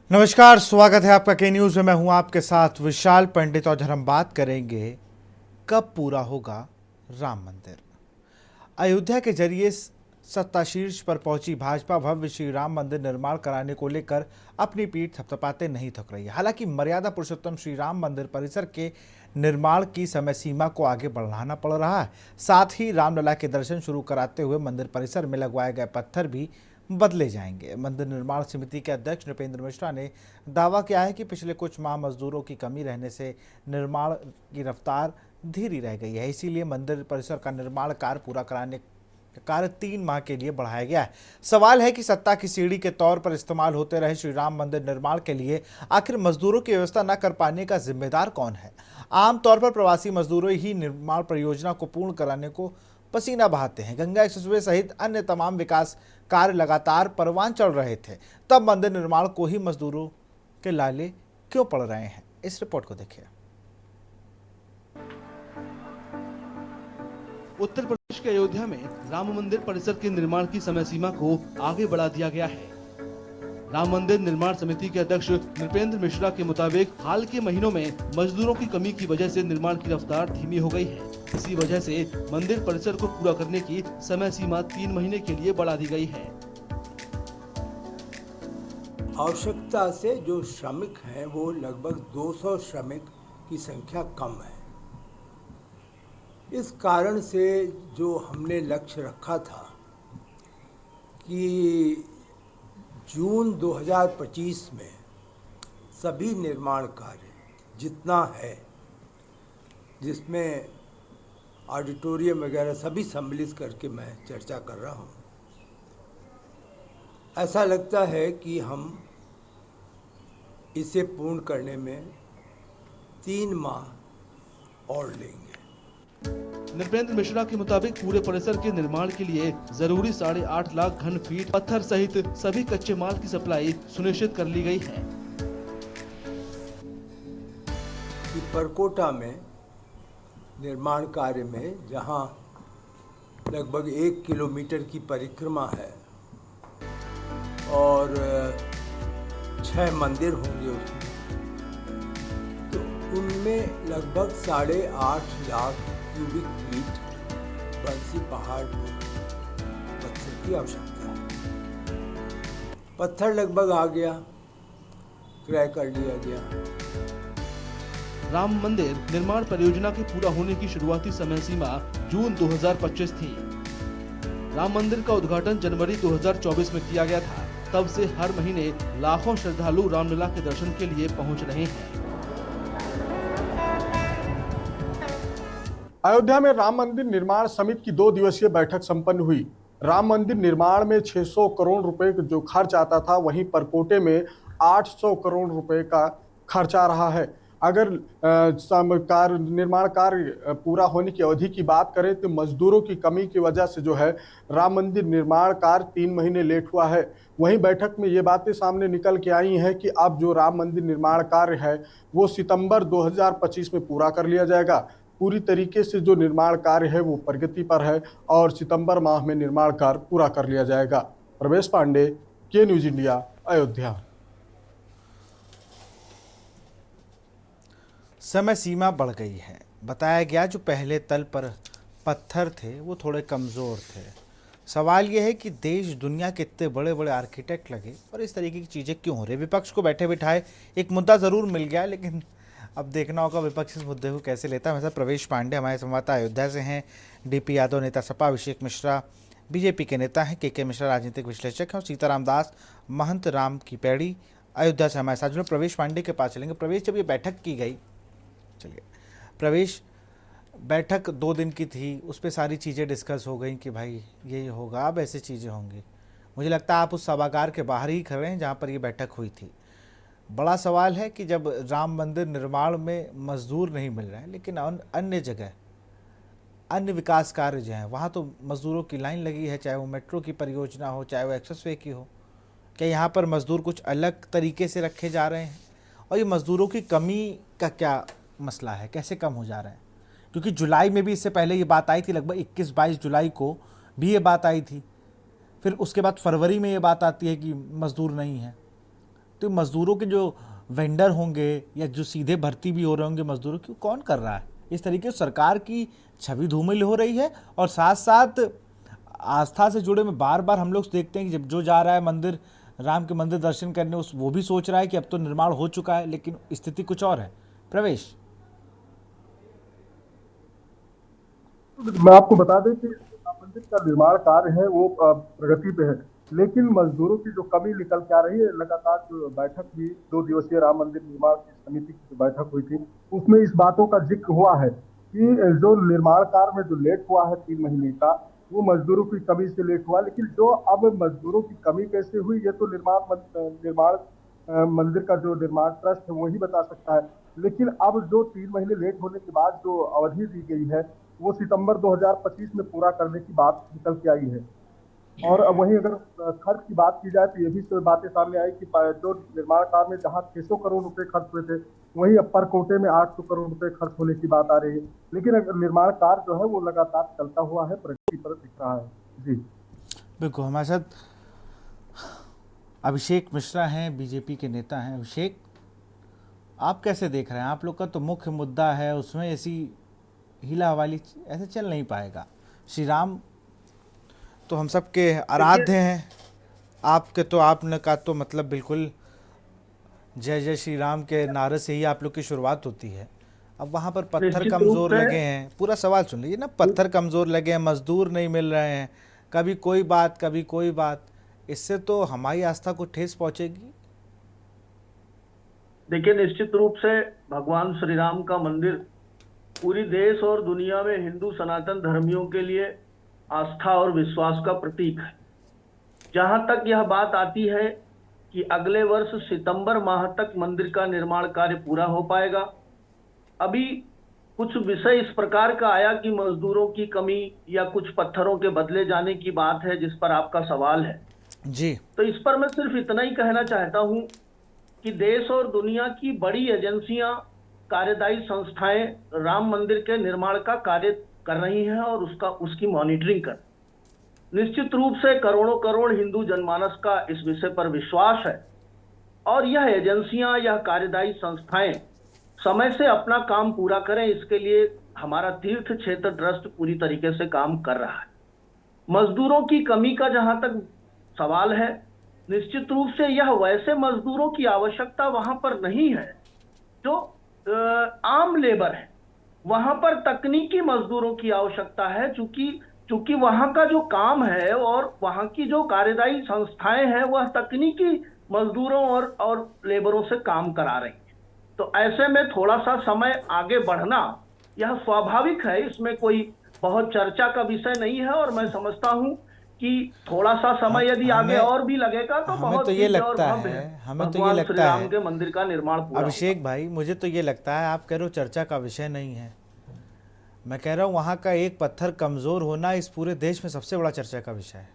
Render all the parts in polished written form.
नमस्कार, स्वागत है आपका के न्यूज़ में। मैं हूं आपके साथ विशाल पंडित और हम बात करेंगे कब पूरा होगा राम मंदिर। अयोध्या के जरिए सत्ता शीर्ष पर पहुंची भाजपा भव्य श्री राम मंदिर निर्माण कराने को लेकर अपनी पीठ थपथपाते नहीं थक रही है। हालांकि मर्यादा पुरुषोत्तम श्री राम मंदिर परिसर के निर्माण की समय सीमा को आगे बढ़ाना पड़ रहा है। साथ ही रामलला के दर्शन शुरू कराते हुए मंदिर परिसर में लगवाए गए पत्थर भी बदले जाएंगे। मंदिर निर्माण समिति के अध्यक्ष नृपेंद्र मिश्रा ने दावा किया है कि पिछले कुछ माह मजदूरों की कमी रहने से निर्माण की रफ्तार धीरे रह गई है। इसीलिए मंदिर परिसर का निर्माण कार्य पूरा कराने कार्य 3 माह के लिए बढ़ाया गया है। सवाल है कि सत्ता की सीढ़ी के तौर पर इस्तेमाल होते रहे श्री राम मंदिर निर्माण के लिए आखिर मजदूरों की व्यवस्था न कर पाने का जिम्मेदार कौन है। आमतौर पर प्रवासी मजदूरों ही निर्माण परियोजना को पूर्ण कराने को पसीना बहाते हैं। गंगा एक्सप्रेसवे सहित अन्य तमाम विकास कार्य लगातार परवान चल रहे थे, तब मंदिर निर्माण को ही मजदूरों के लाले क्यों पड़ रहे हैं। इस रिपोर्ट को देखिए। उत्तर प्रदेश के अयोध्या में राम मंदिर परिसर के निर्माण की समय सीमा को आगे बढ़ा दिया गया है। राम मंदिर निर्माण समिति के अध्यक्ष नृपेंद्र मिश्रा के मुताबिक हाल के महीनों में मजदूरों की कमी की वजह से निर्माण की रफ्तार धीमी हो गई है। इसी वजह से मंदिर परिसर को पूरा करने की समय सीमा 3 महीने के लिए बढ़ा दी गई है। आवश्यकता से जो श्रमिक हैं वो लगभग 200 श्रमिक की संख्या कम है। इस कारण से जो हमने लक्ष्य रखा था कि जून 2025 में सभी निर्माण कार्य जितना है, जिसमें ऑडिटोरियम वगैरह सभी सम्मिलित करके मैं चर्चा कर रहा हूँ, ऐसा लगता है कि हम इसे पूर्ण करने में 3 माह और लेंगे। नृपेंद्र मिश्रा के मुताबिक पूरे परिसर के निर्माण के लिए जरूरी 8.5 लाख घन फीट पत्थर सहित सभी कच्चे माल की सप्लाई सुनिश्चित कर ली गई है। कि परकोटा में निर्माण कार्य में जहां लगभग 1 किलोमीटर की परिक्रमा है और 6 मंदिर होंगे उसमें, तो उनमें लगभग 8.5 लाख क्यूबिक फीट बंसी पहाड़ पत्थर की आवश्यकता है। पत्थर लगभग आ गया, क्रय कर लिया गया। राम मंदिर निर्माण परियोजना के पूरा होने की शुरुआती समय सीमा जून 2025 थी। राम मंदिर का उद्घाटन जनवरी 2024 में किया गया था। तब से हर महीने लाखों श्रद्धालु रामलला के दर्शन के लिए पहुंच रहे हैं। अयोध्या में राम मंदिर निर्माण समिति की 2 दिवसीय बैठक संपन्न हुई। राम मंदिर निर्माण में 600 करोड़ रुपए जो खर्च आता था, वहीं परकोटे में 800 करोड़ रुपए का खर्च आ रहा है। अगर निर्माण कार्य पूरा होने की अवधि की बात करें तो मजदूरों की कमी की वजह से जो है राम मंदिर निर्माण कार्य 3 महीने लेट हुआ है। वहीं बैठक में ये बातें सामने निकल के आई हैं कि अब जो राम मंदिर निर्माण कार्य है वो सितंबर 2025 में पूरा कर लिया जाएगा। पूरी तरीके से जो निर्माण कार्य है वो प्रगति पर है और सितंबर माह में निर्माण कार्य पूरा कर लिया जाएगा। प्रवेश पांडे, के न्यूज इंडिया, अयोध्या। समय सीमा बढ़ गई है। बताया गया जो पहले तल पर पत्थर थे वो थोड़े कमज़ोर थे। सवाल ये है कि देश दुनिया के इतने बड़े बड़े आर्किटेक्ट लगे और इस तरीके की चीज़ें क्यों हो रही। विपक्ष को बैठे बिठाए एक मुद्दा ज़रूर मिल गया, लेकिन अब देखना होगा विपक्ष इस मुद्दे को कैसे लेता है। वैसे प्रवेश पांडे हमारे संवाददाता अयोध्या से हैं। डीपी यादव नेता सपा, अभिषेक मिश्रा बीजेपी के नेता हैं, के मिश्रा राजनीतिक विश्लेषक हैं और सीताराम दास महंत राम की पैड़ी अयोध्या से हमारे साथ जुड़े। प्रवेश पांडे के पास चलेंगे। प्रवेश, जब ये बैठक की गई, चलिए प्रवेश, बैठक 2 दिन की थी, उस पर सारी चीज़ें डिस्कस हो गई कि भाई ये होगा, अब ऐसी चीज़ें होंगी। मुझे लगता है आप उस सभागार के बाहर ही खड़े हैं जहाँ पर ये बैठक हुई थी। बड़ा सवाल है कि जब राम मंदिर निर्माण में मजदूर नहीं मिल रहे हैं, लेकिन अन्य जगह अन्य विकास कार्य जो हैं वहाँ तो मजदूरों की लाइन लगी है, चाहे वो मेट्रो की परियोजना हो, चाहे वो एक्सप्रेसवे की हो। क्या यहाँ पर मजदूर कुछ अलग तरीके से रखे जा रहे हैं? और ये मजदूरों की कमी का क्या मसला है, कैसे कम हो जा रहा है? क्योंकि जुलाई में भी इससे पहले ये बात आई थी, लगभग 21-22 जुलाई को भी ये बात आई थी। फिर उसके बाद फरवरी में ये बात आती है कि मजदूर नहीं है। तो मजदूरों के जो वेंडर होंगे या जो सीधे भर्ती भी हो रहे होंगे मजदूरों की, कौन कर रहा है? इस तरीके से सरकार की छवि धूमिल हो रही है। और साथ साथ आस्था से जुड़े में बार बार हम लोग देखते हैं कि जब जो जा रहा है मंदिर, राम के मंदिर दर्शन करने, उस वो भी सोच रहा है कि अब तो निर्माण हो चुका है, लेकिन स्थिति कुछ और है। प्रवेश, मैं आपको बता दें कि राम मंदिर का निर्माण कार्य है वो प्रगति पे है, लेकिन मजदूरों की जो कमी निकल के आ रही है। लगातार जो बैठक हुई 2 दिवसीय राम मंदिर निर्माण की समिति की जो बैठक हुई थी, उसमें इस बातों का जिक्र हुआ है कि जो निर्माण कार्य में जो लेट हुआ है 3 महीने का, वो मजदूरों की कमी से लेट हुआ। लेकिन जो अब मजदूरों की कमी कैसे हुई, ये तो निर्माण मंदिर का जो निर्माण ट्रस्ट है वही बता सकता है। लेकिन अब जो 3 महीने लेट होने के बाद जो अवधि दी गई है, वो सितंबर 2025 में पूरा करने की बात निकल के आई है। और वहीं अगर खर्च की बात की जाए तो ये भी बातें सामने आई कि जो निर्माण कार्य में जहां 600 करोड़ रुपए खर्च हुए थे, वहीं अब पर कोटे में 800 करोड़ रुपए खर्च होने की बात आ रही है। लेकिन अगर निर्माण कार्य जो है वो लगातार चलता हुआ है, प्रगति पर दिख रहा है। जी बिल्कुल। हमारे साथ अभिषेक मिश्रा हैं, बीजेपी के नेता हैं। अभिषेक, आप कैसे देख रहे हैं? आप लोग का तो मुख्य मुद्दा है, उसमें ऐसी हिला हवाली ऐसे चल नहीं पाएगा। श्री राम तो हम सब के आराध्य हैं, आपके तो आपने का तो मतलब बिल्कुल जय जय श्री राम के नारे से ही आप लोग की शुरुआत होती है। अब वहाँ पर पत्थर कमज़ोर लगे हैं, पूरा सवाल सुन लीजिए ना, पत्थर कमज़ोर लगे हैं, मजदूर नहीं मिल रहे हैं, कभी कोई बात कभी कोई बात, इससे तो हमारी आस्था को ठेस पहुँचेगी। देखिए, निश्चित रूप से भगवान श्री राम का मंदिर पूरी देश और दुनिया में हिंदू सनातन धर्मियों के लिए आस्था और विश्वास का प्रतीक है। जहां तक यह बात आती है कि अगले वर्ष सितंबर माह तक मंदिर का निर्माण कार्य पूरा हो पाएगा, अभी कुछ विषय इस प्रकार का आया कि मजदूरों की कमी या कुछ पत्थरों के बदले जाने की बात है, जिस पर आपका सवाल है जी। तो इस पर मैं सिर्फ इतना ही कहना चाहता हूं कि देश और दुनिया की बड़ी एजेंसियां, कार्यदायी संस्थाएं राम मंदिर के निर्माण का कार्य कर रही हैं और उसकी मॉनिटरिंग कर। निश्चित रूप से करोड़ों करोड़ हिंदू जनमानस का इस विषय पर विश्वास है और यह एजेंसियां, यह कार्यदायी संस्थाएं समय से अपना काम पूरा करें, इसके लिए हमारा तीर्थ क्षेत्र ट्रस्ट पूरी तरीके से काम कर रहा है। मजदूरों की कमी का जहां तक सवाल है, निश्चित रूप से यह वैसे मजदूरों की आवश्यकता वहां पर नहीं है जो आम लेबर है, वहां पर तकनीकी मजदूरों की आवश्यकता है। चूंकि वहां का जो काम है और वहां की जो कार्यदायी संस्थाएं हैं वह तकनीकी मजदूरों और लेबरों से काम करा रही हैं, तो ऐसे में थोड़ा सा समय आगे बढ़ना यह स्वाभाविक है, इसमें कोई बहुत चर्चा का विषय नहीं है। और मैं समझता हूं कि थोड़ा सा समय यदि आगे और भी लगेगा तो हमें बहुत तो ये दिव्य और लगता भव्य है, हमें तो ये भगवान लगता श्री राम है के मंदिर का निर्माण पूरा अभिषेक भाई, मुझे तो ये लगता है, आप कह रहे हो चर्चा का विषय नहीं है, मैं कह रहा हूँ वहाँ का एक पत्थर कमज़ोर होना इस पूरे देश में सबसे बड़ा चर्चा का विषय है।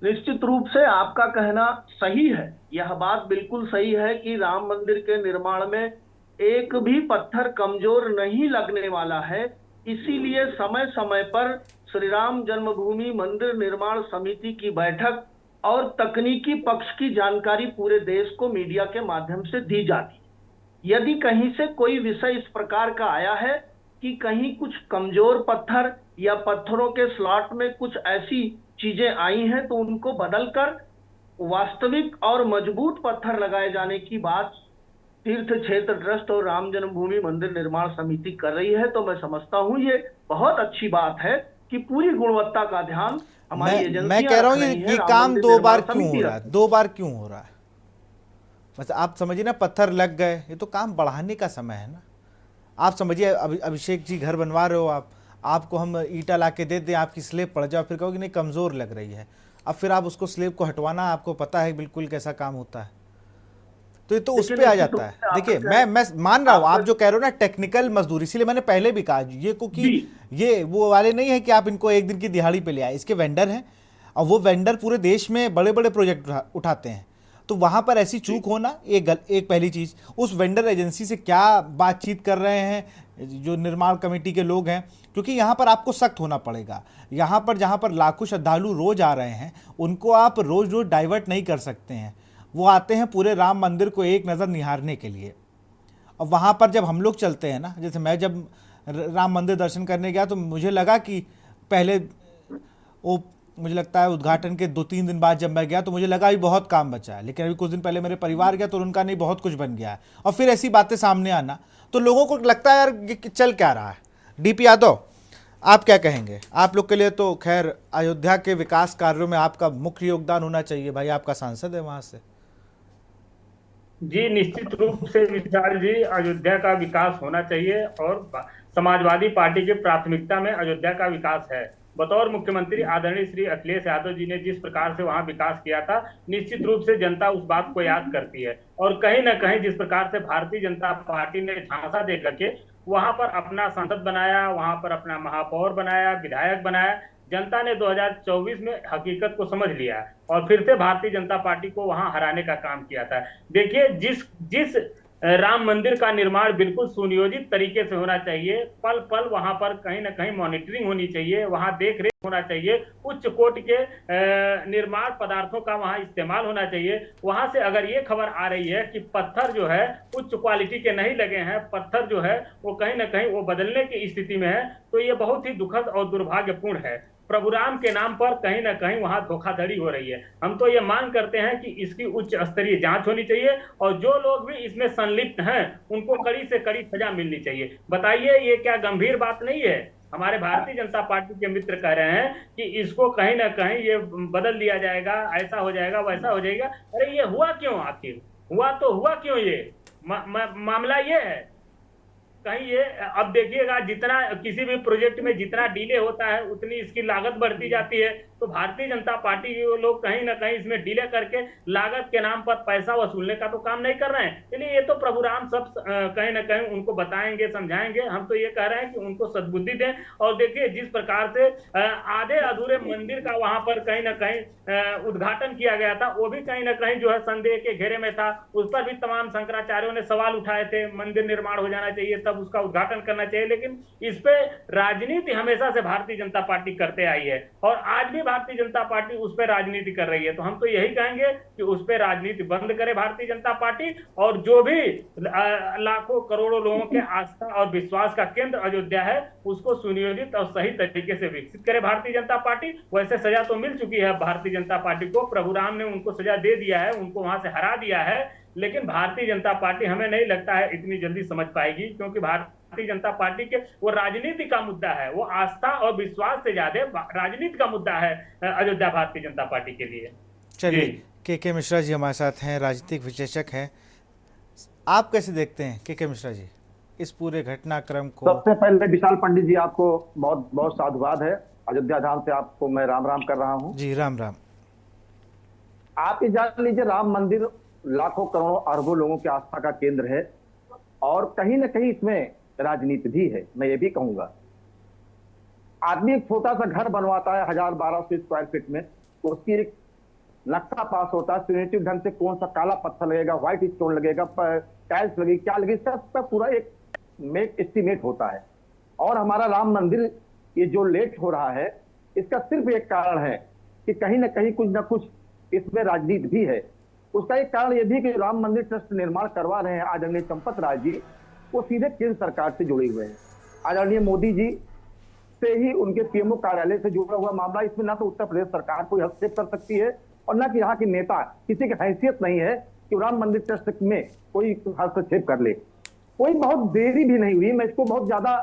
निश्चित रूप से आपका कहना सही है, यह बात बिल्कुल सही है कि राम मंदिर के निर्माण में एक भी पत्थर कमजोर नहीं लगने वाला है। इसीलिए समय समय पर श्री राम जन्मभूमि मंदिर निर्माण समिति की बैठक और तकनीकी पक्ष की जानकारी पूरे देश को मीडिया के माध्यम से दी जाती है। यदि कहीं से कोई विषय इस प्रकार का आया है कि कहीं कुछ कमजोर पत्थर या पत्थरों के स्लॉट में कुछ ऐसी चीजें आई हैं, तो उनको बदलकर वास्तविक और मजबूत पत्थर लगाए जाने की बात तीर्थ क्षेत्र ट्रस्ट और राम जन्मभूमि मंदिर निर्माण समिति कर रही है। तो मैं समझता हूं ये बहुत अच्छी बात है कि पूरी गुणवत्ता का ध्यान हमारी एजेंसियां मैं कह रहा हूँ ये काम 2 बार क्यों हो रहा है, 2 बार क्यों हो रहा है? बस आप समझिए ना, पत्थर लग गए, ये तो काम बढ़ाने का समय है ना। आप समझिए अभिषेक जी, घर बनवा रहे हो आप, आपको हम ईंटा ला के दे दें, आपकी स्लेब पड़ जाओ, फिर कहोगे नहीं कमज़ोर लग रही है, अब फिर आप उसको स्लेब को हटवाना, आपको पता है बिल्कुल कैसा काम होता है, तो ये तो उस पे आ जाता है। देखिए मैं मान रहा हूँ आप जो कह रहे हो ना, टेक्निकल मजदूर, इसीलिए मैंने पहले भी कहा ये क्योंकि ये वो वाले नहीं है कि आप इनको एक दिन की दिहाड़ी पे ले आए, इसके वेंडर हैं और वो वेंडर पूरे देश में बड़े बड़े प्रोजेक्ट उठाते हैं, तो वहाँ पर ऐसी चूक होना एक पहली चीज़। उस वेंडर एजेंसी से क्या बातचीत कर रहे हैं जो निर्माण कमेटी के लोग हैं, क्योंकि यहाँ पर आपको सख्त होना पड़ेगा। यहाँ पर जहाँ पर लाखों श्रद्धालु रोज आ रहे हैं, उनको आप रोज रोज डाइवर्ट नहीं कर सकते हैं। वो आते हैं पूरे राम मंदिर को एक नज़र निहारने के लिए। और वहाँ पर जब हम लोग चलते हैं ना, जैसे मैं जब राम मंदिर दर्शन करने गया तो मुझे लगा कि पहले वो, मुझे लगता है उद्घाटन के 2-3 दिन बाद जब मैं गया तो मुझे लगा अभी बहुत काम बचा है, लेकिन अभी कुछ दिन पहले मेरे परिवार गया तो उनका नहीं बहुत कुछ बन गया है। और फिर ऐसी बातें सामने आना तो लोगों को लगता है यार ये चल क्या रहा है। डीपी यादव, आप क्या कहेंगे? आप लोग के लिए तो खैर अयोध्या के विकास कार्यों में आपका मुख्य योगदान होना चाहिए, भाई आपका सांसद है वहाँ से। जी निश्चित रूप से विशाल जी, अयोध्या का विकास होना चाहिए और समाजवादी पार्टी की प्राथमिकता में अयोध्या का विकास है। बतौर मुख्यमंत्री आदरणीय श्री अखिलेश यादव जी ने जिस प्रकार से वहां विकास किया था, निश्चित रूप से जनता उस बात को याद करती है। और कहीं ना कहीं जिस प्रकार से भारतीय जनता पार्टी ने झांसा दे करके वहां पर अपना सांसद बनाया, वहां पर अपना महापौर बनाया, विधायक बनाया, जनता ने 2024 में हकीकत को समझ लिया और फिर से भारतीय जनता पार्टी को वहां हराने का काम किया था। देखिए, जिस जिस राम मंदिर का निर्माण बिल्कुल सुनियोजित तरीके से होना चाहिए, पल पल वहां पर कहीं ना कहीं मॉनिटरिंग होनी चाहिए, वहां देख रेख होना चाहिए, उच्च कोट के निर्माण पदार्थों का वहां इस्तेमाल होना चाहिए। वहां से अगर ये खबर आ रही है कि पत्थर जो है उच्च क्वालिटी के नहीं लगे हैं, पत्थर जो है वो कहीं ना कहीं वो बदलने की स्थिति में है, तो ये बहुत ही दुखद और दुर्भाग्यपूर्ण है। प्रभु राम के नाम पर कहीं ना कहीं वहां धोखाधड़ी हो रही है। हम तो ये मांग करते हैं कि इसकी उच्च स्तरीय जांच होनी चाहिए और जो लोग भी इसमें संलिप्त हैं उनको कड़ी से कड़ी सजा मिलनी चाहिए। बताइए, ये क्या गंभीर बात नहीं है? हमारे भारतीय जनता पार्टी के मित्र कह रहे हैं कि इसको कहीं ना कहीं ये बदल दिया जाएगा, ऐसा हो जाएगा, वैसा हो जाएगा। अरे ये हुआ क्यों? आखिर हुआ तो हुआ क्यों? ये मामला ये है। कहीं ये अब देखिएगा, जितना किसी भी प्रोजेक्ट में जितना डिले होता है उतनी इसकी लागत बढ़ती जाती है। तो भारतीय जनता पार्टी के लोग कहीं ना कहीं इसमें डिले करके लागत के नाम पर पैसा वसूलने का तो काम नहीं कर रहे हैं। इसलिए ये तो प्रभु राम सब कहीं ना कहीं उनको बताएंगे, समझाएंगे। हम तो ये कह रहे हैं कि उनको सद्बुद्धि दें। और देखिए, जिस प्रकार से आधे अधूरे मंदिर का वहां पर कहीं ना कहीं उद्घाटन किया गया था, वो भी कहीं ना कहीं जो है संदेह के घेरे में था। उस पर भी तमाम शंकराचार्यों ने सवाल उठाए थे, मंदिर निर्माण हो जाना चाहिए, तब उसका उद्घाटन करना चाहिए। लेकिन इस पे राजनीति हमेशा से भारतीय जनता पार्टी करते आई है और आज भी भारतीय जनता पार्टी उस पर राजनीति कर रही है। तो हम तो यही कहेंगे कि उस पर राजनीति बंद करे भारतीय जनता पार्टी, और जो भी लाखों करोड़ों लोगों के आस्था और विश्वास का केंद्र अयोध्या है उसको सुनियोजित और सही तरीके से विकसित करे भारतीय जनता पार्टी। वैसे सजा तो मिल चुकी है भारतीय जनता पार्टी को, प्रभु राम ने उनको सजा दे दिया है, उनको वहां से हरा दिया है। लेकिन भारतीय जनता पार्टी हमें नहीं लगता है इतनी जल्दी समझ पाएगी, क्योंकि भारतीय जनता पार्टी के वो राजनीति का मुद्दा है, वो आस्था और विश्वास से ज्यादा राजनीति का मुद्दा है अयोध्या भारतीय जनता पार्टी के लिए। चलिए, के मिश्रा जी हमारे साथ हैं, राजनीतिक विश्लेषक हैं। आप कैसे देखते हैं के मिश्रा जी इस पूरे घटनाक्रम को? सबसे पहले विशाल पंडित जी, आपको बहुत बहुत साधुवाद है। अयोध्या धाम से आपको मैं राम राम कर रहा हूं। जी राम राम। आप ये जान लीजिए, राम मंदिर लाखों करोड़ों अरबों लोगों की आस्था का केंद्र है और कहीं ना कहीं इसमें राजनीति भी है। मैं ये भी कहूंगा, आदमी एक छोटा सा घर बनवाता है 1000-1200 स्क्वायर फीट में, उसकी एक नक्शा पास होता है, सुनियोजित ढंग से कौन सा काला पत्थर लगेगा, व्हाइट स्टोन लगेगा, टाइल्स लगेगी, क्या लगेगी, सब पूरा एक मेक एस्टिमेट होता है। और हमारा राम मंदिर ये जो लेट हो रहा है, इसका सिर्फ एक कारण है कि कहीं ना कहीं कुछ ना कुछ इसमें राजनीति भी है। उसका एक कारण यह भी कि राम मंदिर ट्रस्ट निर्माण करवा रहे हैं आदरणीय चंपत राय जी, वो सीधे केंद्र सरकार से जुड़े हुए हैं। आदरणीय मोदी जी से ही उनके पीएमओ कार्यालय से जुड़ा हुआ मामला, इसमें ना तो उत्तर प्रदेश सरकार कोई हस्तक्षेप कर सकती है और ना कि यहाँ के नेता, किसी की हैसियत नहीं है कि राम मंदिर ट्रस्ट में कोई हस्तक्षेप कर ले। कोई बहुत देरी भी नहीं हुई, मैं इसको बहुत ज्यादा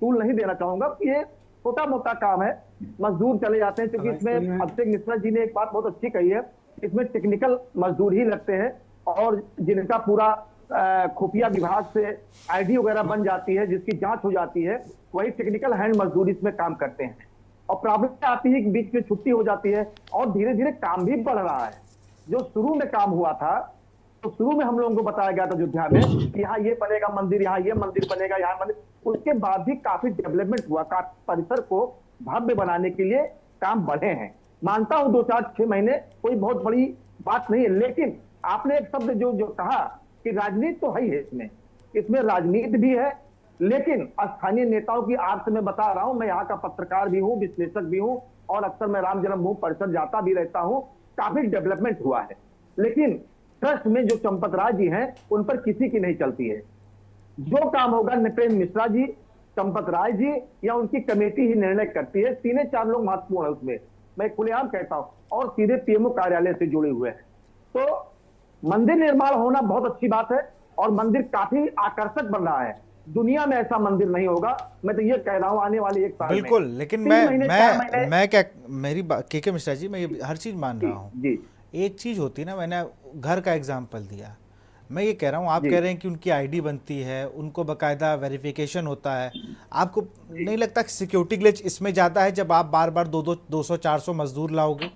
टूल नहीं देना चाहूंगा, ये छोटा मोटा काम है, मजदूर चले जाते हैं। क्योंकि इसमें अभिषेक मिश्रा जी ने एक बात बहुत अच्छी कही है, इसमें टेक्निकल मजदूर ही लगते हैं और जिनका पूरा खुफिया विभाग से आईडी वगैरह बन जाती है, जिसकी जांच हो जाती है, वही टेक्निकल हैंड मजदूर इसमें काम करते हैं। और प्रॉब्लम आती है कि बीच में छुट्टी हो जाती है और धीरे धीरे काम भी बढ़ रहा है। जो शुरू में काम हुआ था, तो शुरू में हम लोगों को बताया गया था अयोध्या में कि यहाँ ये बनेगा मंदिर, यहाँ ये मंदिर बनेगा, यहाँ मंदिर, उसके बाद भी काफी डेवलपमेंट हुआ, काफी परिसर को भव्य बनाने के लिए काम बढ़े हैं। मानता हूं 2-4-6 महीने कोई बहुत बड़ी बात नहीं है, लेकिन आपने एक शब्द जो कहा कि राजनीति तो है ही है, इसमें राजनीति भी है। लेकिन स्थानीय नेताओं की आड़ से मैं बता रहा हूं, मैं यहाँ का पत्रकार भी हूं, विश्लेषक भी हूं और अक्सर मैं राम जन्मभूमि परिसर जाता भी रहता हूं, काफी डेवलपमेंट हुआ है। लेकिन ट्रस्ट में जो चंपत राय जी हैं उन पर किसी की नहीं चलती है। जो काम होगा नृपेंद्र मिश्रा जी, चंपत राय जी या उनकी कमेटी ही निर्णय करती है। 3-4 लोग महत्वपूर्ण है उसमें, मैं खुलेआम कहता हूं, और सीधे पीएमओ कार्यालय से जुड़े हुए हैं। तो मंदिर निर्माण होना बहुत अच्छी बात है और मंदिर काफी आकर्षक बन रहा है। दुनिया में ऐसा मंदिर नहीं होगा, मैं तो ये कह रहा हूं आने वाले 1 साल में। बिल्कुल, लेकिन 3 महीने, 4 महीने। मैं क्या, मेरी बात के मिश्रा जी, मैं ये हर चीज़ मान रहा हूँ। जी एक चीज़ होती है ना, मैंने घर का एग्जाम्पल दिया, मैं ये कह रहा हूँ, आप जी। कह रहे हैं कि उनकी आईडी बनती है, उनको बकायदा वेरिफिकेशन होता है। आपको नहीं लगता कि सिक्योरिटी ग्लिच इसमें ज़्यादा है जब आप बार बार 200-400 मजदूर लाओगे,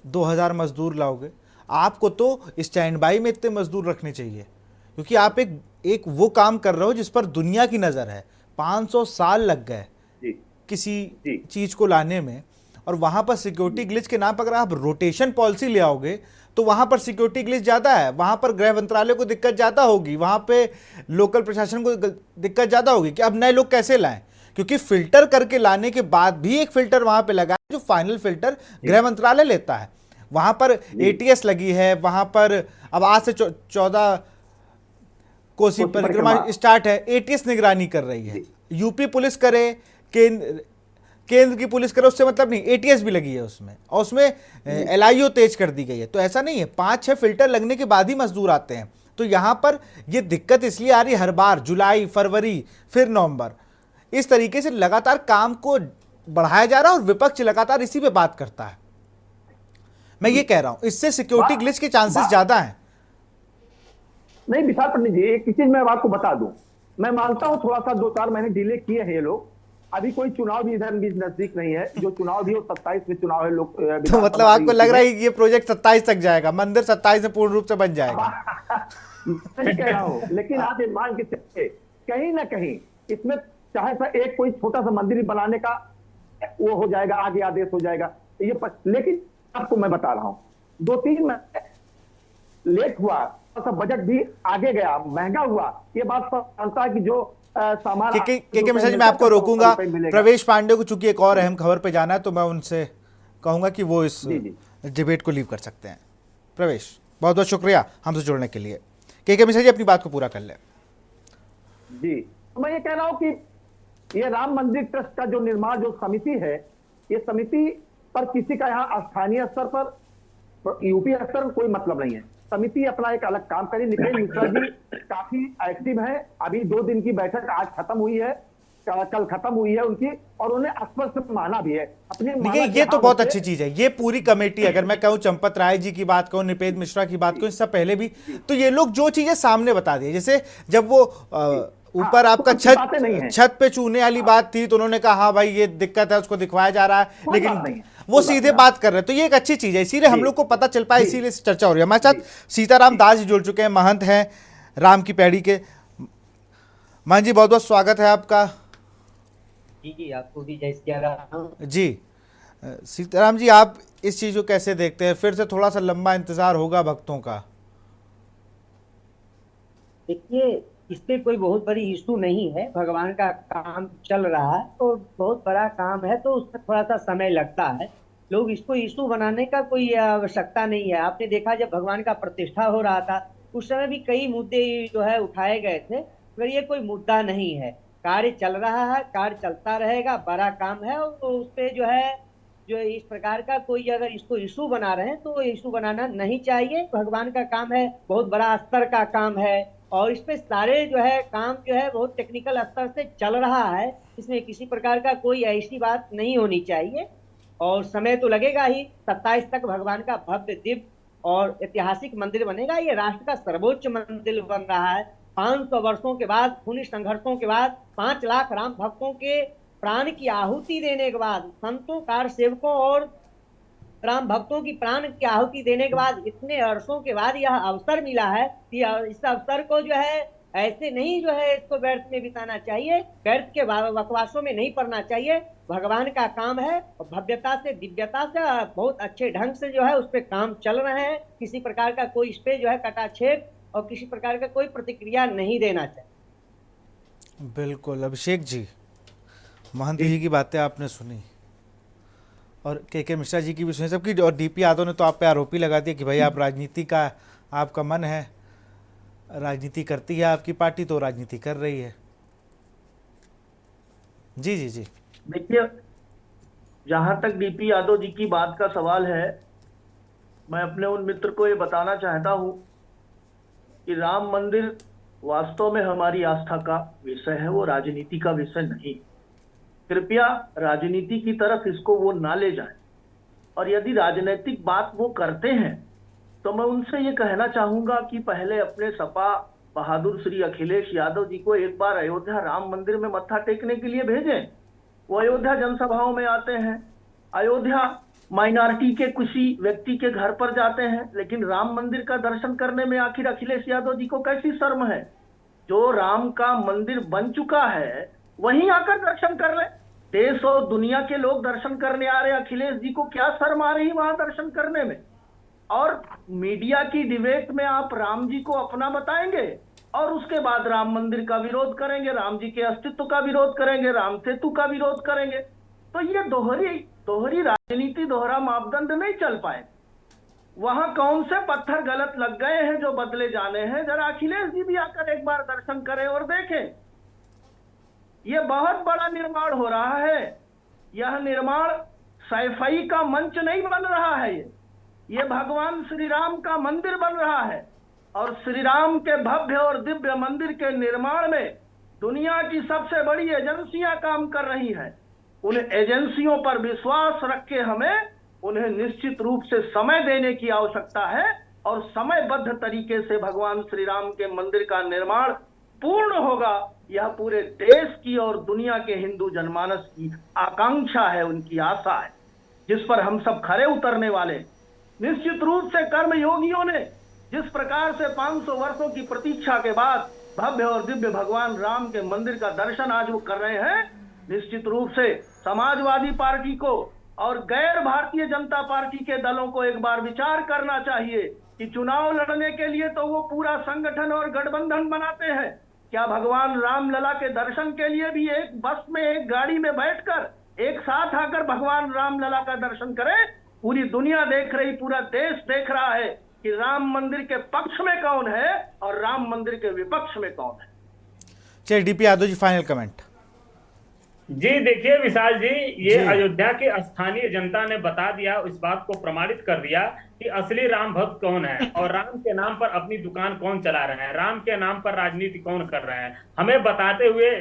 2000 मजदूर लाओगे? आपको तो स्टैंड बाई में इतने मजदूर रखने चाहिए, क्योंकि आप एक वो काम कर रहे हो जिस पर दुनिया की नज़र है। 500 साल लग गए जी किसी जी। चीज़ को लाने में, और वहाँ पर सिक्योरिटी ग्लिच के नाम पर अगर आप रोटेशन पॉलिसी ले आओगे तो वहाँ पर सिक्योरिटी ग्लिच ज़्यादा है, वहाँ पर गृह मंत्रालय को दिक्कत ज़्यादा होगी, वहाँ पे लोकल प्रशासन को दिक्कत ज़्यादा होगी कि अब नए लोग कैसे लाएं, क्योंकि फिल्टर करके लाने के बाद भी एक फिल्टर वहाँ पे लगा है जो फाइनल फिल्टर गृह मंत्रालय लेता है। वहाँ पर एटीएस लगी है, वहाँ पर अब आज से 14 कोसी परिक्रमा स्टार्ट है, एटीएस निगरानी कर रही है। यूपी पुलिस करे, केंद्र की पुलिस करे, उससे मतलब नहीं, एटीएस भी लगी है उसमें, और उसमें एलआईओ तेज कर दी गई है। तो ऐसा नहीं है, 5-6 फिल्टर लगने के बाद ही मजदूर आते हैं। तो यहाँ पर ये दिक्कत इसलिए आ रही है हर बार, जुलाई, फरवरी, फिर नवंबर, इस तरीके से लगातार काम को बढ़ाया जा रहा है और विपक्ष लगातार इसी पे बात करता है। मैं ये कह रहा हूं, इससे सिक्योरिटी ग्लिच के चांसेस ज्यादा हैं। नहीं विशाल पंडित जी, एक चीज मैं आपको बता दूं, मैं मानता हूं थोड़ा सा 2-4 महीने डिले किए हैं ये लोग। अभी कोई चुनाव भी इधर बीच नजदीक नहीं है, जो चुनाव भी हो 27 में चुनाव है लोग। तो मतलब आपको लग रहा है कि ये प्रोजेक्ट 27 तक जाएगा, मंदिर 27 में पूर्ण रूप से बन जाएगा? नहीं कह रहा हूं, लेकिन आप ये मान के चलिए कहीं ना कहीं इसमें चाहे सा एक कोई छोटा सा मंदिर बनाने का वो हो जाएगा, आगे आदेश हो जाएगा ये लेकिन आपको मैं बता रहा हूं 2-3 महीने लेट हुआ, तो बजट भी आगे गया, महंगा हुआ, ये बात जानता है कि जो सामान के मिश्रा जी, मैं आपको रोकूंगा। प्रवेश पांडे को चूंकि एक और अहम खबर पे जाना है, तो मैं उनसे कहूंगा कि वो इस डिबेट को लीव कर सकते हैं। प्रवेश, बहुत बहुत शुक्रिया हमसे जुड़ने के लिए। के मिश्रा जी अपनी बात को पूरा कर लें। जी, तो मैं ये कह रहा हूं कि ये राम मंदिर ट्रस्ट का जो निर्माण जो समिति है, ये समिति पर किसी का यहाँ स्थानीय स्तर पर, यूपी स्तर पर कोई मतलब नहीं है। समिति अपना एक अलग काम करे। नृपेंद्र मिश्रा जी काफी एक्टिव है, अभी 2 दिन की बैठक आज खत्म हुई है, कल खत्म हुई है उनकी, और उन्हें स्पष्ट माना भी है अपने। देखिए, ये तो बहुत अच्छी चीज है, ये पूरी कमेटी, अगर मैं कहूँ चंपत राय जी की बात कहूँ, नृपेंद्र मिश्रा की बात कहूँ, इससे पहले भी तो ये लोग जो चीजें सामने बता दी, जैसे जब वो ऊपर आपका छत पे चूने वाली बात थी, तो उन्होंने कहा हाँ भाई ये दिक्कत है, उसको दिखवाया जा रहा है, लेकिन वो सीधे बात कर रहे हैं। तो ये एक अच्छी चीज है, इसीलिए हम लोग को पता चल पाया, इसीलिए चर्चा हो रही है। हमारे साथ सीताराम दास जी जुड़ चुके हैं, महंत हैं राम की पैड़ी के। महंत जी, बहुत बहुत स्वागत है आपका। जी, आपको भी जय सिया राम। जी सीताराम जी, आप इस चीज को कैसे देखते हैं? फिर से थोड़ा सा लंबा इंतजार होगा भक्तों का। देखिए, इस पे कोई बहुत बड़ी इशू नहीं है, भगवान का काम चल रहा है तो बहुत बड़ा काम है, तो उसमें थोड़ा सा समय लगता है। लोग इसको इशू बनाने का कोई आवश्यकता नहीं है। आपने देखा जब भगवान का प्रतिष्ठा हो रहा था उस समय भी कई मुद्दे जो है उठाए गए थे, मगर ये कोई मुद्दा नहीं है। कार्य चल रहा है, कार्य चलता रहेगा, बड़ा काम है, और तो उस पर जो इस प्रकार का कोई अगर इसको इशू बना रहे हैं तो इशू बनाना नहीं चाहिए। भगवान का काम है, बहुत बड़ा स्तर का काम है, और इस पे सारे जो है काम जो है बहुत टेक्निकल स्तर से चल रहा है। इसमें किसी प्रकार का कोई ऐसी बात नहीं होनी चाहिए, और समय तो लगेगा ही। 27 तक भगवान का भव्य दिव्य और ऐतिहासिक मंदिर बनेगा। ये राष्ट्र का सर्वोच्च मंदिर बन रहा है। 500 वर्षों के बाद, खूनी संघर्षों के बाद, 5 लाख राम भक्तों के प्राण की आहुति देने के बाद, संतों, कार सेवकों और राम भक्तों की प्राण की आहुति देने के बाद, इतने वर्षों के बाद यह अवसर मिला है कि इस अवसर को जो है ऐसे नहीं जो है इसको व्यर्थ में बिताना चाहिए, व्यर्थ के बकवासों में नहीं पड़ना चाहिए। भगवान का काम है, और भव्यता से, दिव्यता से, बहुत अच्छे ढंग से जो है उस पर काम चल रहे हैं। किसी प्रकार का कोई इस पे जो है कटाक्षेप और किसी प्रकार का कोई प्रतिक्रिया नहीं देना चाहिए। बिल्कुल। अभिषेक जी, महंत जी की बातें आपने सुनी, और के मिश्रा जी की भी सुनी, सबकी। और डीपी यादव ने तो आप पे आरोपी लगा दिया कि भाई आप राजनीति का आपका मन है, राजनीति करती है आपकी पार्टी तो राजनीति कर रही है। जी जी जी। देखिए, जहां तक डीपी यादव जी की बात का सवाल है, मैं अपने उन मित्र को ये बताना चाहता हूं कि राम मंदिर वास्तव में हमारी आस्था का विषय है, वो राजनीति का विषय नहीं। कृपया राजनीति की तरफ इसको वो ना ले जाए, और यदि राजनीतिक बात वो करते हैं तो मैं उनसे ये कहना चाहूंगा कि पहले अपने सपा बहादुर श्री अखिलेश यादव जी को एक बार अयोध्या राम मंदिर में मत्था टेकने के लिए भेजें। वो अयोध्या जनसभाओं में आते हैं, अयोध्या माइनॉरिटी के किसी व्यक्ति के घर पर जाते हैं, लेकिन राम मंदिर का दर्शन करने में आखिर अखिलेश यादव जी को कैसी शर्म है? जो राम का मंदिर बन चुका है वहीं आकर दर्शन कर ले। देश और दुनिया के लोग दर्शन करने आ रहे, अखिलेश जी को क्या शर्म आ रही वहां दर्शन करने में? और मीडिया की डिबेट में आप राम जी को अपना बताएंगे और उसके बाद राम मंदिर का विरोध करेंगे, राम जी के अस्तित्व का विरोध करेंगे, राम सेतु का विरोध करेंगे। तो ये दोहरी राजनीति, दोहरा मापदंड नहीं चल पाए। वहां कौन से पत्थर गलत लग गए हैं जो बदले जाने हैं? जरा अखिलेश जी भी आकर एक बार दर्शन करें और देखें। ये बहुत बड़ा निर्माण हो रहा है। यह निर्माण सैफई का मंच नहीं बन रहा है, ये भगवान श्री राम का मंदिर बन रहा है। और श्री राम के भव्य और दिव्य मंदिर के निर्माण में दुनिया की सबसे बड़ी एजेंसियां काम कर रही हैं। उन एजेंसियों पर विश्वास रख के हमें उन्हें निश्चित रूप से समय देने की आवश्यकता है, और समयबद्ध तरीके से भगवान श्री राम के मंदिर का निर्माण पूर्ण होगा। यह पूरे देश की और दुनिया के हिंदू जनमानस की आकांक्षा है, उनकी आशा है, जिस पर हम सब खरे उतरने वाले। निश्चित रूप से कर्म योगियों ने जिस प्रकार से 500 वर्षों की प्रतीक्षा के बाद भव्य और दिव्य भगवान राम के मंदिर का दर्शन आज वो कर रहे हैं, निश्चित रूप से समाजवादी पार्टी को और गैर भारतीय जनता पार्टी के दलों को एक बार विचार करना चाहिए कि चुनाव लड़ने के लिए तो वो पूरा संगठन और गठबंधन बनाते हैं, क्या भगवान रामलला के दर्शन के लिए भी एक बस में, एक गाड़ी में बैठकर एक साथ आकर भगवान रामलला का दर्शन करें? पूरी दुनिया देख रही, पूरा देश देख रहा है कि राम मंदिर के पक्ष में कौन है और राम मंदिर के विपक्ष में कौन है। चलिए DP Yadav ji, final comment. जी देखिए विशाल जी, ये अयोध्या की स्थानीय जनता ने बता दिया, इस बात को प्रमाणित कर दिया कि असली राम भक्त कौन है और राम के नाम पर अपनी दुकान कौन चला रहे हैं, राम के नाम पर राजनीति कौन कर रहे हैं। हमें बताते हुए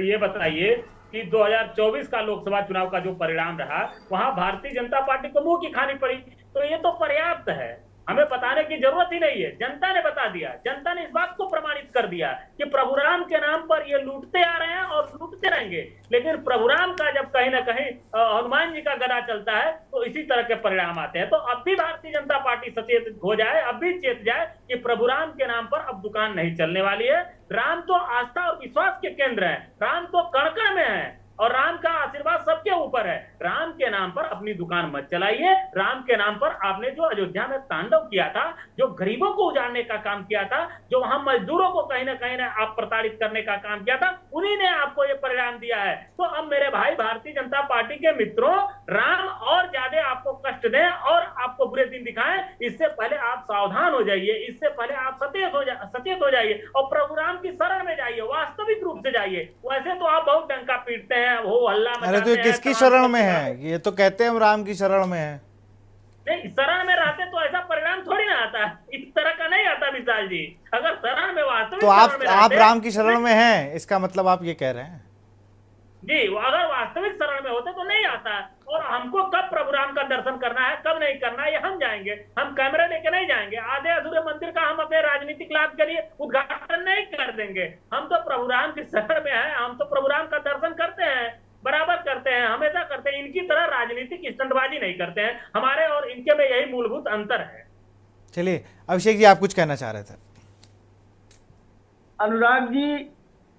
ये बताइए कि 2024 का लोकसभा चुनाव का जो परिणाम रहा, वहां भारतीय जनता पार्टी को मुंह की खानी पड़ी। तो ये तो पर्याप्त है, हमें बताने की जरूरत ही नहीं है, जनता ने बता दिया। जनता ने इस बात को प्रमाणित कर दिया कि प्रभु राम के नाम पर ये लूटते आ रहे हैं और लूटते रहेंगे, लेकिन प्रभु राम का जब कहीं ना कहीं हनुमान जी का गदा चलता है तो इसी तरह के परिणाम आते हैं। तो अब भी भारतीय जनता पार्टी सचेत हो जाए, अब भी चेत जाए कि प्रभु राम के नाम पर अब दुकान नहीं चलने वाली है। राम तो आस्था और विश्वास के केंद्र है, राम तो कण कण में है और राम का आशीर्वाद सबके ऊपर है। राम के नाम पर अपनी दुकान मत चलाइए। राम के नाम पर आपने जो अयोध्या में तांडव किया था, जो गरीबों को उजाड़ने का काम किया था, जो वहां मजदूरों को कहीं ना आप प्रताड़ित करने का काम किया था, उन्हीं ने आपको ये परिणाम दिया है। तो अब मेरे भाई भारतीय जनता पार्टी के मित्रों, राम और ज्यादा आपको कष्ट दें और आपको बुरे दिन दिखाएं, इससे पहले आप सावधान हो जाइए, इससे पहले आप सचेत हो जाइए और प्रभु राम की शरण में जाइए, वास्तविक रूप से जाइए। वैसे तो आप बहुत डंका पीटते हैं, वो हल्ला मचाते हैं। अरे तो किसकी शरण में है? ये तो कहते हैं हम राम की शरण में है। नहीं, शरण में रहते तो ऐसा परिणाम थोड़ी ना आता, इस तरह का नहीं आता विशाल जी। अगर शरण में वास्तविक, तो आप राम की शरण में हैं, इसका मतलब आप ये कह रहे हैं? जी, अगर वास्तविक शरण में होते तो नहीं आता। और हमको कब प्रभु राम का दर्शन करना है, कब नहीं करना है, ये हम जाएंगे। हम कैमरा लेके नहीं जाएंगे, आधे अधूरे मंदिर का हम अपने राजनीतिक लाभ के लिए उद्घाटन नहीं कर देंगे। हम तो प्रभु राम की शरण में है, हम तो प्रभु राम का दर्शन करते हैं, बराबर करते हैं, हमेशा करते हैं। इनकी तरह राजनीतिक स्टंटबाजी नहीं करते हैं। हमारे और इनके में यही मूलभूत अंतर है। चलिए अभिषेक जी, आप कुछ कहना चाह रहे थे। अनुराग जी,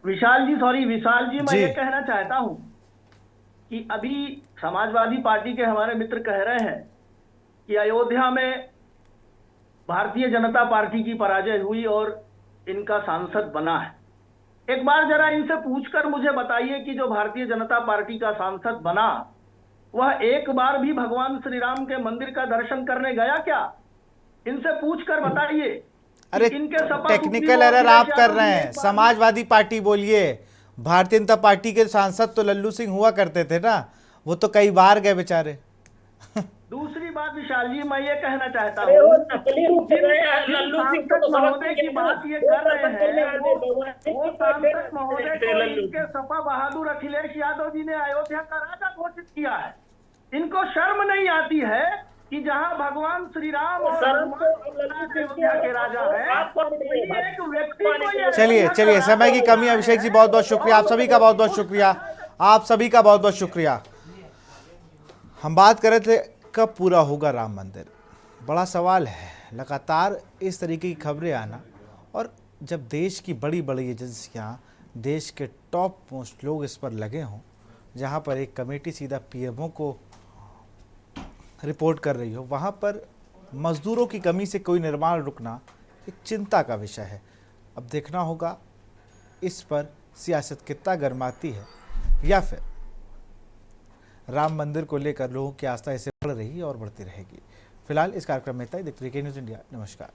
विशाल जी, मैं ये कहना चाहता हूं कि अभी समाजवादी पार्टी के हमारे मित्र कह रहे हैं कि अयोध्या में भारतीय जनता पार्टी की पराजय हुई और इनका सांसद बना है। एक बार जरा इनसे पूछकर मुझे बताइए कि जो भारतीय जनता पार्टी का सांसद बना, वह एक बार भी भगवान श्री राम के मंदिर का दर्शन करने गया क्या? इनसे पूछकर बताइए। अरे इनके Sapa technical supremo error Akhilesh आप कर यादव रहे जी हैं। एक बार- समाजवादी पार्टी बोलिए, भारतीय जनता पार्टी के सांसद तो लल्लू सिंह हुआ करते थे ना, वो तो कई बार गए बेचारे। दूसरी बात विशाल जी, मैं ये कहना चाहता अरे वो हूँ, नकली रूप से गए हैं, जिन लल्लू सिंह सांसद को तो महोदय समझते की हैं बात ये वो कर रहे प्रबंधन में हैं, आते लोग हैं। वो सांसद महोदय को लल्लू इनके सपा बहादुर अखिलेश यादव जी ने अयोध्या का राजा घोषित किया है। इनको शर्म नहीं आती है कि जहाँ भगवान श्री राम और शर्म तो हनुमान अब लल्लू सिंह अयोध्या के राजा है, आपको नहीं है। एक व्यक्ति को ये चलिए अयोध्या चलिए, का समय की राजा कमी है। अभिषेक जी बहुत बहुत शुक्रिया, आप सभी का बहुत बहुत शुक्रिया, आप सभी का बहुत बहुत शुक्रिया। हम बात कर रहे थे कब पूरा होगा राम मंदिर। बड़ा सवाल है, लगातार इस तरीके की खबरें आना, और जब देश की बड़ी बड़ी एजेंसियां, देश के टॉप मोस्ट लोग इस पर लगे हों, जहां पर एक कमेटी सीधा पीएमओ को रिपोर्ट कर रही हो, वहां पर मजदूरों की कमी से कोई निर्माण रुकना एक चिंता का विषय है। अब देखना होगा इस पर सियासत कितना गर्माती है, या फिर राम मंदिर को लेकर लोगों की आस्था इससे बढ़ रही और बढ़ती रहेगी। फिलहाल इस कार्यक्रम में इतना ही। देखते रहिए के न्यूज़ इंडिया। नमस्कार।